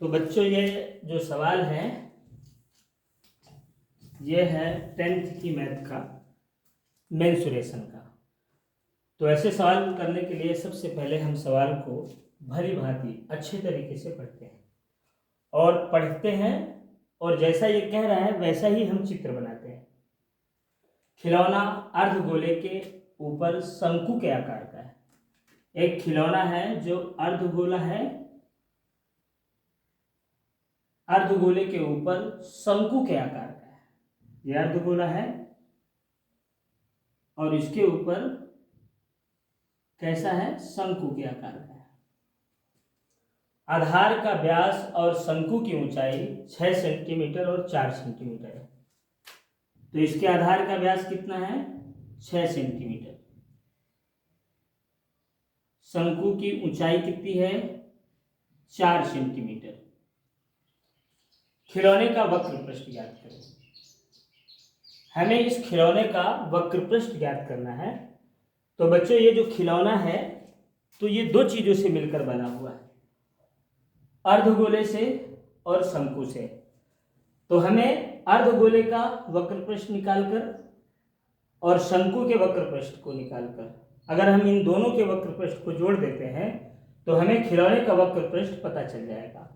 तो बच्चों ये जो सवाल है ये है 10th की मैथ का मेंसुरेशन का। तो ऐसे सवाल करने के लिए सबसे पहले हम सवाल को भली भांति अच्छे तरीके से पढ़ते हैं और जैसा ये कह रहा है वैसा ही हम चित्र बनाते हैं। खिलौना अर्धगोले के ऊपर शंकु के आकार का है। एक खिलौना है जो अर्धगोला है, अर्धगोले के ऊपर शंकु के आकार का है। यह अर्धगोला है और इसके ऊपर कैसा है, शंकु के आकार का है। आधार का व्यास और शंकु की ऊंचाई 6 सेंटीमीटर और 4 सेंटीमीटर है। तो इसके आधार का व्यास कितना है, 6 सेंटीमीटर। शंकु की ऊंचाई कितनी है, 4 सेंटीमीटर। खिलौने का वक्र पृष्ठ ज्ञात करें। हमें इस खिलौने का वक्र पृष्ठ ज्ञात करना है। तो बच्चों ये जो खिलौना है तो ये दो चीजों से मिलकर बना हुआ है, अर्धगोले से और शंकु से। तो हमें अर्धगोले का वक्र पृष्ठ निकालकर और शंकु के वक्र पृष्ठ को निकालकर अगर हम इन दोनों के वक्र पृष्ठ को जोड़ देते हैं तो हमें खिलौने का वक्र पृष्ठ पता चल जाएगा।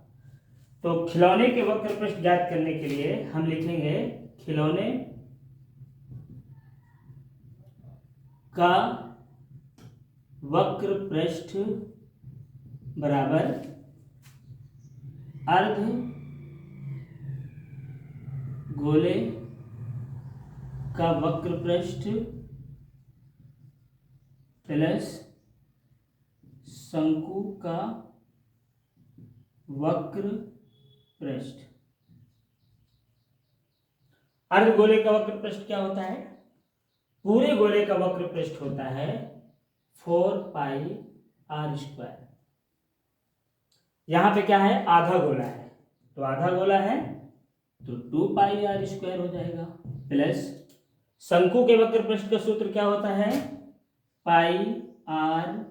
तो खिलौने के वक्र पृष्ठ ज्ञात करने के लिए हम लिखेंगे खिलौने का वक्र पृष्ठ बराबर अर्ध गोले का वक्र पृष्ठ प्लस शंकु का वक्र पृष्ठ। अर्धगोले का वक्र पृष्ठ क्या होता है, पूरे गोले का वक्र पृष्ठ होता है 4πr²। यहां पे क्या है, आधा गोला है, तो आधा गोला है तो 2πr² हो जाएगा। प्लस शंकु के वक्र पृष्ठ का सूत्र क्या होता है, πr/l।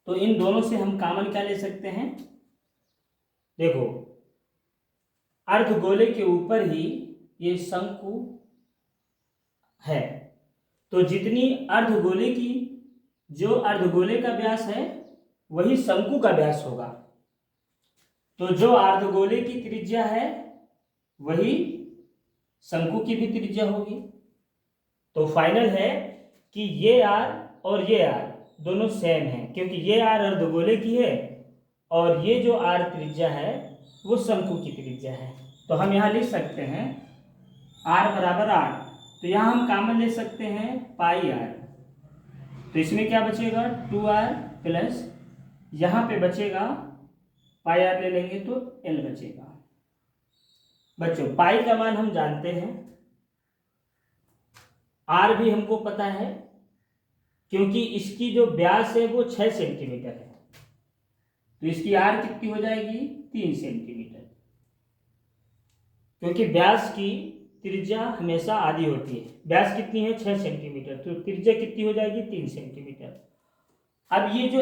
तो इन दोनों से हम कॉमन क्या ले सकते हैं, देखो अर्धगोले के ऊपर ही ये शंकु है, तो जितनी अर्धगोले की जो अर्धगोले का व्यास है वही शंकु का व्यास होगा। तो जो अर्धगोले की त्रिज्या है वही शंकु की भी त्रिज्या होगी। तो फाइनल है कि ये आर और ये आर दोनों सेम हैं, क्योंकि ये आर अर्धगोले की है और ये जो आर त्रिज्या है वो शंकु की त्रिज्या है। तो हम यहाँ लिख सकते हैं आर बराबर आर, तो यहाँ हम कॉमन ले सकते हैं πr। तो इसमें क्या बचेगा 2r प्लस यहाँ पे बचेगा πr ले लेंगे तो l बचेगा। बच्चों पाई का मान हम जानते हैं, r भी हमको पता है क्योंकि इसकी जो व्यास है वो 6 सेंटीमीटर है, तो इसकी r कितनी हो जाएगी 3 सेंटीमीटर, क्योंकि व्यास की त्रिज्या हमेशा आधी होती है। व्यास कितनी है 6 सेंटीमीटर, तो त्रिज्या कितनी हो जाएगी 3 सेंटीमीटर। अब ये जो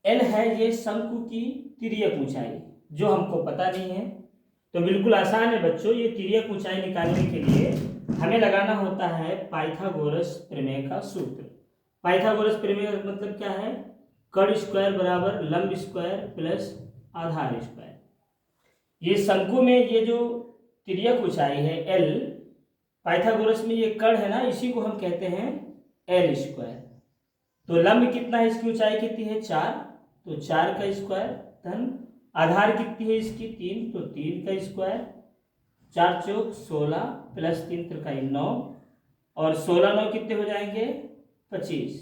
l है ये शंकु की तिर्यक ऊंचाई जो हमको पता नहीं है। तो बिल्कुल आसान है बच्चों, ये तिर्यक ऊंचाई निकालने के लिए हमें लगाना होता है पाइथागोरस प्रमेय का सूत्र। पाइथागोरस प्रमेय का मतलब क्या है, कर्ण स्क्वायर बराबर लंब स्क्वायर प्लस आधार स्क्वायर। ये शंकु में ये जो तिर्यक ऊंचाई है l, पाइथागोरस में ये कर्ण है ना, इसी को हम कहते हैं l²। तो लंब कितना है, इसकी ऊंचाई कितनी है 4, तो 4 का स्क्वायर धन आधार कितनी है इसकी 3, तो 3 का स्क्वायर, 4 चौक 16 प्लस 3 त्रिकाई 9 और 16 9 कितने हो जाएंगे 25,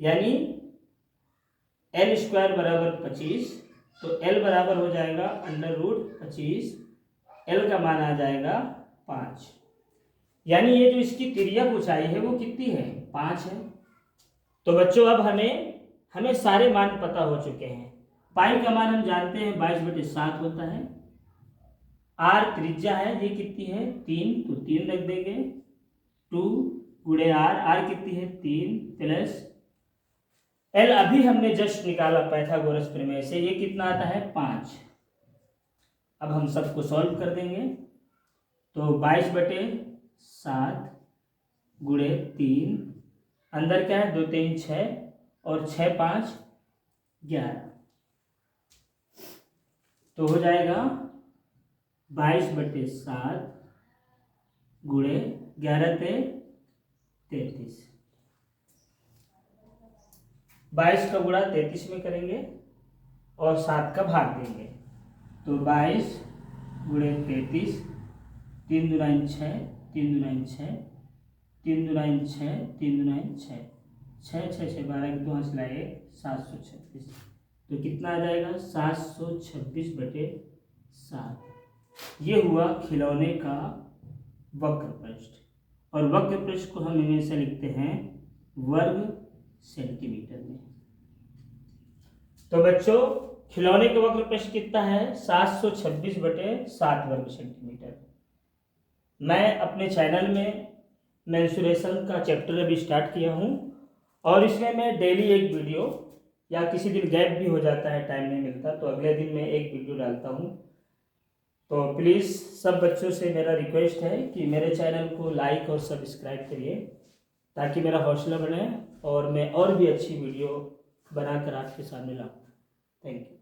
यानी l² बराबर 25। तो l बराबर हो जाएगा √25, l का मान आ जाएगा 5, यानी ये जो इसकी तिर्यक ऊंचाई है वो कितनी है 5 है। तो बच्चों अब हमें सारे मान पता हो चुके हैं। पाई का मान हम जानते हैं 22/7 होता है। r त्रिज्या है ये कितनी है 3, तो 3 रख देंगे 2 × r कितनी है 3 प्लस एल अभी हमने जस्ट निकाला पाइथागोरस प्रमेय से, ये कितना आता है 5। अब हम सबको सॉल्व कर देंगे। तो 22/7 गुणे 3, अंदर क्या है 2 3 6 और 6 5 11, तो हो जाएगा 22/7 गुणे 11 ते 33। 22 का गुणा 33 में करेंगे और 7 का भाग देंगे, तो 22 गुणे 33, 3 दूनी 6, 3 दूनी 6, 3 दूनी 6, 3 दूनी 6, 6 6 6 12 की 2 हाथ लाए 736, तो कितना आ जाएगा 726/7। ये हुआ खिलौने का वक्र पृष्ठ, और वक्र पृष्ठ को हम हमेशा लिखते हैं वर्ग सेंटीमीटर में। तो बच्चों खिलौने का वक्र पृष्ठ कितना है 726/7 वर्ग सेंटीमीटर। मैं अपने चैनल में मेंसुरेशन का चैप्टर अभी स्टार्ट किया हूँ, और इसमें मैं डेली एक वीडियो, या किसी दिन गैप भी हो जाता है, टाइम नहीं मिलता तो अगले दिन मैं एक वीडियो डालता हूँ। तो प्लीज़ सब बच्चों से मेरा रिक्वेस्ट है कि मेरे चैनल को लाइक और सब्सक्राइब करिए, ताकि मेरा हौसला बढ़े और मैं और भी अच्छी वीडियो बनाकर आपके सामने लाऊँ। Thank you.